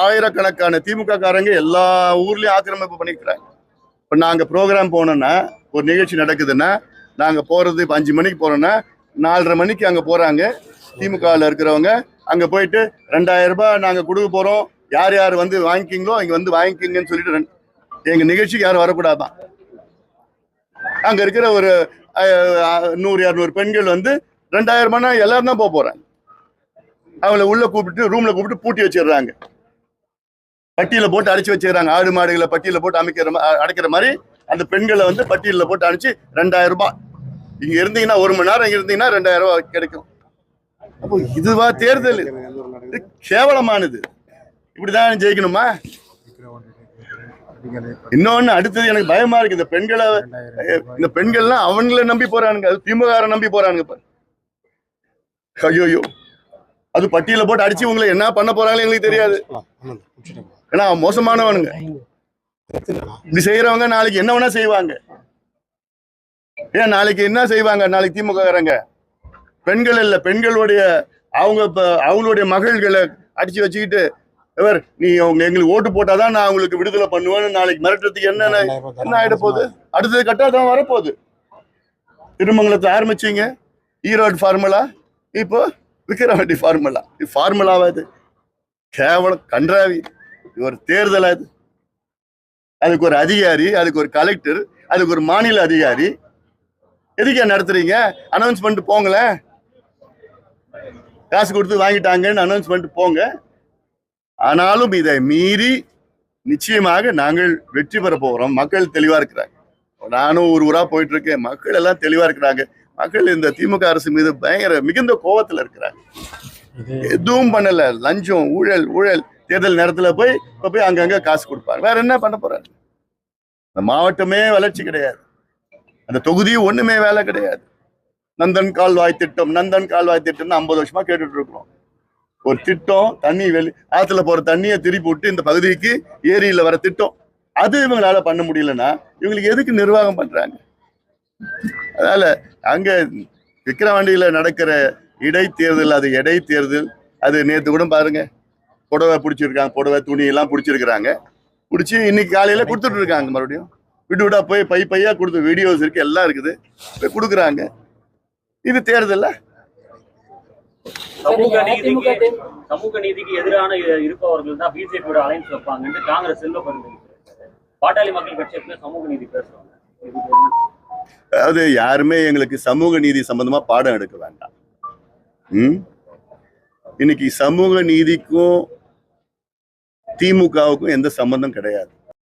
ஆயிரக்கணக்கான திமுக காரங்க எல்லா ஊர்லயும் ஆக்கிரமிப்பு பண்ணிக்கிறாங்க. இப்ப நாங்க ப்ரோக்ராம் போனோம்னா, ஒரு நிகழ்ச்சி நடக்குதுன்னா நாங்க போறது இப்ப 5 மணிக்கு போறோம்னா 4:30 மணிக்கு அங்க போறாங்க. திமுகவில் இருக்கிறவங்க அங்க போயிட்டு 2000 ரூபாய் நாங்க கொடுக்க போறோம், யார் யார் வந்து வாங்கிக்கிங்களோ இங்க வந்து வாங்கிக்கிங்கன்னு சொல்லிட்டு எங்க நிகழ்ச்சிக்கு யாரும் வரக்கூடாதான். அங்க இருக்கிற ஒரு 100-200 பெண்கள் வந்து 2000 ரூபாய்னா எல்லாரும் தான் போறாங்க. அவங்கள உள்ள கூப்பிட்டு ரூம்ல கூப்பிட்டு பூட்டி வச்சிடுறாங்க, பட்டியல போட்டு அடைச்சு வச்சிடறாங்க. ஆடு மாடுகளை பட்டியல போட்டு அடைக்கிற மாதிரி அந்த பெண்களை வந்து பட்டியல போட்டு அனுப்பிச்சு 2000 ரூபாய். இங்க இருந்தீங்கன்னா 1 மணி நேரம் இங்க இருந்தீங்கன்னா 2000 ரூபாய் கிடைக்கும். அப்போ இதுவா தேர்தல்? கேவலமானது. இப்படிதான் ஜெயிக்கணுமா? இன்னொன்னு அடுத்தது எனக்கு பயமா இருக்கு. இந்த பெண்கள்லாம் அவங்கள நம்பி போறானுங்க, அது திமுக நம்பி போறானுங்க. ஐயோ, அது பட்டியல போட்டு அடிச்சு உங்களை என்ன பண்ண போறாங்க எங்களுக்கு தெரியாது. ஏன்னா மோசமானவனுங்க. இப்படி செய்யறவங்க நாளைக்கு என்ன வேணா செய்வாங்க. ஏன் நாளைக்கு என்ன செய்வாங்க? நாளைக்கு திமுக காரங்க பெண்கள் இல்ல, பெண்களுடைய அவங்களுடைய மகள்களை அடிச்சு வச்சுக்கிட்டு, இவர் நீ எங்களுக்கு ஓட்டு போட்டாதான் நான் உங்களுக்கு விடுதலை பண்ணுவேன்னு நாளைக்கு மிரட்டுறதுக்கு என்ன ஆயிட போகுது? அடுத்தது கட்டாதான் வரப்போகுது. திருமங்கலத்தை ஆரம்பிச்சீங்க, ஈரோடு ஃபார்முலா, இப்போ விக்கிரவாண்டி ஃபார்முலா. இது ஃபார்முலாவா? இது கேவலம், கன்றாவி. இது ஒரு தேர்தலா? இது அதுக்கு ஒரு அதிகாரி, அதுக்கு ஒரு கலெக்டர், அதுக்கு ஒரு மாநில அதிகாரி. எதுக்கு நடத்துறீங்க? அனௌன்ஸ் பண்ணிட்டு போங்களேன். காசு கொடுத்து வாங்கிட்டாங்கன்னு அனௌன்ஸ் பண்ணிட்டு போங்க. ஆனாலும் இதை மீறி நிச்சயமாக நாங்கள் வெற்றி பெற போகிறோம். மக்கள் தெளிவா இருக்கிறாங்க. நானும் ஊரா போயிட்டு இருக்கேன், மக்கள் எல்லாம் தெளிவா இருக்கிறாங்க. மக்கள் இந்த திமுக அரசு மீது மிகுந்த கோபத்துல இருக்கிறாங்க. எதுவும் பண்ணல, லஞ்சம், ஊழல். தேர்தல் நேரத்துல போய் அங்கங்க காசு கொடுப்பாங்க. வேற என்ன பண்ண போறாரு? இந்த மாவட்டமே வளர்ச்சி கிடையாது, அந்த தொகுதியும் ஒண்ணுமே வேலை கிடையாது. நந்தன் கால்வாய் திட்டம் 50 வருஷமா கேட்டுட்டு இருக்கிறோம். ஒரு திட்டம், தண்ணி ஆத்துல போற தண்ணியை திருப்பி விட்டு இந்த பகுதிக்கு ஏரியில வர திட்டம், அது இவங்களால பண்ண முடியலன்னா இவங்களுக்கு எதுக்கு நிர்வாகம் பண்றாங்க? அதனால அங்க விக்கிரவாண்டியில நடக்கிற இடைத்தேர்தல், அது இடைத்தேர்தல். அது நேற்று கூட பாருங்க, புடவை பிடிச்சிருக்காங்க, புடவை துணி எல்லாம் பிடிச்சிருக்கிறாங்க. பிடிச்சி இன்னைக்கு காலையில கொடுத்துட்டு இருக்காங்க. மறுபடியும் விட்டு போய் பையா கொடுத்து வீடியோஸ் இருக்கு, எல்லாம் இருக்குது, போய் கொடுக்குறாங்க. இது தேர்தல்ல? சமூக நீதிக்கு எதிரான இருப்பவர்கள் தான் பிஜேபியோட அலைன்ஸ் வைப்பாங்க காங்கிரஸ் பாட்டாளி மக்கள் கட்சி சமூக நீதி பேசுவாங்க. அதாவது யாருமே எங்களுக்கு சமூக நீதி சம்பந்தமா பாடம் எடுக்க வேண்டாம். இன்னைக்கு சமூக நீதிக்கும் திமுகவுக்கும் எந்த சம்பந்தம் கிடையாது.